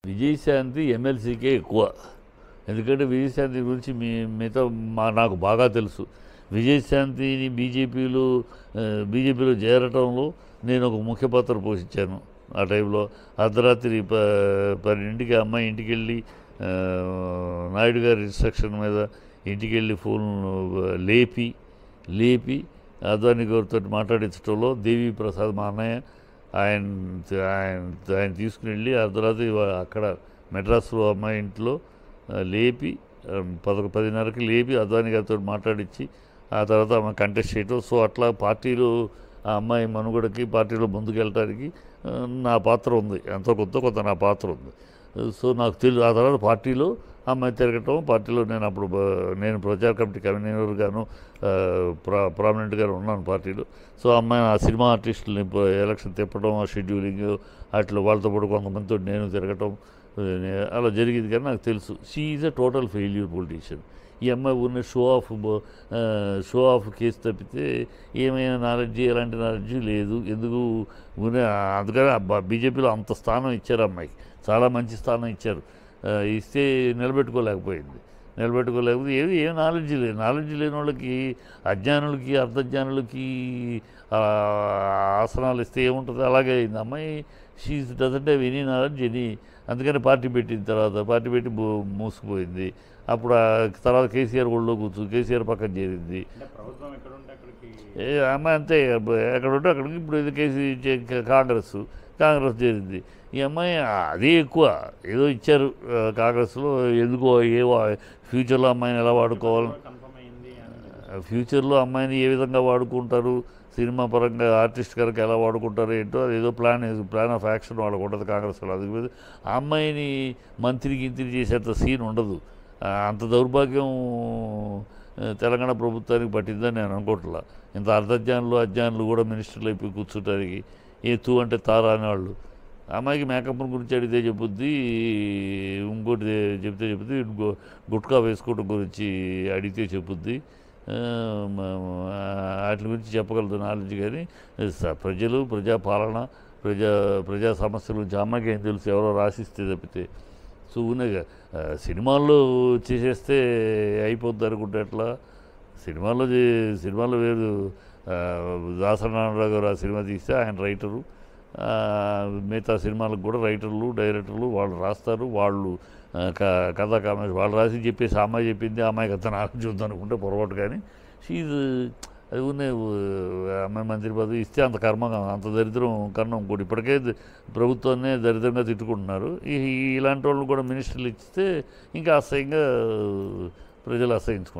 విజయశాంతి ఎమ్మెల్సీకే ఎక్కువ. ఎందుకంటే విజయశాంతి గురించి మిగతా నాకు బాగా తెలుసు. విజయశాంతిని బీజేపీలో చేరటంలో నేను ఒక ముఖ్య పాత్ర పోషించాను. ఆ టైంలో అర్ధరాత్రి 12ంటికి అమ్మాయి ఇంటికి వెళ్ళి నాయుడు గారి ఇన్స్ట్రక్షన్ మీద ఇంటికి వెళ్ళి ఫోన్ లేపి అద్వానీ గారితో మాట్లాడించడంలో దేవి ప్రసాద్ మా అన్నయ్య ఆయన తీసుకుని వెళ్ళి అర్ధరాత్రి అక్కడ మెడ్రాస్లో అమ్మాయి ఇంట్లో లేపి 10:30కి లేపి అద్వానీ గారితో మాట్లాడించి ఆ తర్వాత ఆమె కంటెస్ట్ చేయటం. సో అట్లా పార్టీలో ఆ అమ్మాయి మనుగడకి పార్టీలో ముందుకెళ్ళటానికి నా పాత్ర ఉంది. ఎంతో కొంత నా పాత్ర ఉంది. సో నాకు తెలుసు. ఆ తర్వాత పార్టీలో అమ్మాయి తిరగటం, పార్టీలో నేను ప్రచార కమిటీ కన్వీనర్గాను ప్రామినెంట్గాను ఉన్నాను పార్టీలో. సో అమ్మాయి ఆ సినిమా ఆర్టిస్టులని ఎలక్షన్ తిప్పడం, ఆ షెడ్యూలింగ్ అట్లా వాళ్ళతో పాటు కొంతమందితో నేను తిరగటం అలా జరిగింది. కానీ నాకు తెలుసు she is a total failure politician. ఈ అమ్మాయి ఉన్న షో ఆఫ్ కేసు తప్పితే ఏమైనా నాలెడ్జి ఎలాంటి నాలెడ్జి లేదు. అందుకని బీజేపీలో అంత స్థానం ఇచ్చారు అమ్మాయికి, చాలా మంచి స్థానం ఇచ్చారు. ఇస్తే నిలబెట్టుకోలేకపోతే ఏం నాలెడ్జి లేని వాళ్ళకి, అజ్ఞానులకి అర్ధజ్ఞానులకి ఆసనాలు ఇస్తే ఏముంటుంది. అలాగే అయింది. అమ్మాయి she doesn't have any knowledge అందుకని పార్టీ పెట్టి మూసుకుపోయింది. అప్పుడు తర్వాత కేసీఆర్ ఒళ్ళో కేసీఆర్ పక్కన చేరింది. అమ్మాయి అంతే ఎక్కడ ఉంటే అక్కడికి. ఇప్పుడు ఇది కాంగ్రెస్ చేరింది. ఈ అమ్మాయి అదే ఎక్కువ ఏదో ఇచ్చారు కాంగ్రెస్లో. ఎందుకో ఫ్యూచర్లో అమ్మాయిని ఎలా వాడుకోవాలి, ఫ్యూచర్లో అమ్మాయిని ఏ విధంగా వాడుకుంటారు, సినిమా పరంగా ఆర్టిస్ట్ కనుక ఎలా వాడుకుంటారు ఏంటో అదేదో ప్లాన్ ఆఫ్ యాక్షన్ వాళ్ళకు ఉంటుంది కాంగ్రెస్లో. అందుకు ఆ అమ్మాయిని మంత్రి చేసేంత సీన్ ఉండదు. అంత దౌర్భాగ్యం తెలంగాణ ప్రభుత్వానికి పట్టిందని నేను అనుకోవట్లా. ఇంత అజ్ఞానులు కూడా మినిస్టర్లు అయిపోయి కూర్చుంటానికి తూ అంటే తారా అనేవాళ్ళు. అమ్మాయికి మేకప్ గురించి అడిగితే చెప్పుద్ది, ఇంకోటి చెప్తే గుట్కా వేసుకోవడం గురించి అడిగితే చెప్పుద్ది. వాటి గురించి చెప్పగలదు నాలెడ్జ్. కానీ ప్రజాపాలన ప్రజా సమస్యల గురించి అమ్మాయికి ఏం తెలుసు, ఎవరో రాసిస్తే తప్పితే. సో సినిమాల్లో చేసేస్తే అయిపోద్ది అనుకుంటే ఎట్లా. సినిమాలో వేరు. దాసనారాయణరావు గారు ఆ సినిమా తీస్తే ఆయన రైటరు. మిగతా సినిమాలకు కూడా రైటర్లు డైరెక్టర్లు వాళ్ళు రాస్తారు. వాళ్ళు కథా కామెంట్స్ వాళ్ళు రాసి చెప్పేసి అమ్మాయి చెప్పింది అమ్మాయికి అంత నాలెడ్జ్ ఉందనుకుంటే పొరపాటు. కానీ అది ఉన్నాయి. అమ్మాయి మంత్రి పదవి ఇస్తే అంత అంత దరిద్రం కన్నా ఇంకోటి. ఇప్పటికే ప్రభుత్వాన్ని దరిద్రంగా తిట్టుకుంటున్నారు. ఇలాంటి వాళ్ళు కూడా మినిస్టర్లు ఇస్తే ఇంకా అసహ్యంగా ప్రజలు అసహించుకుంటారు.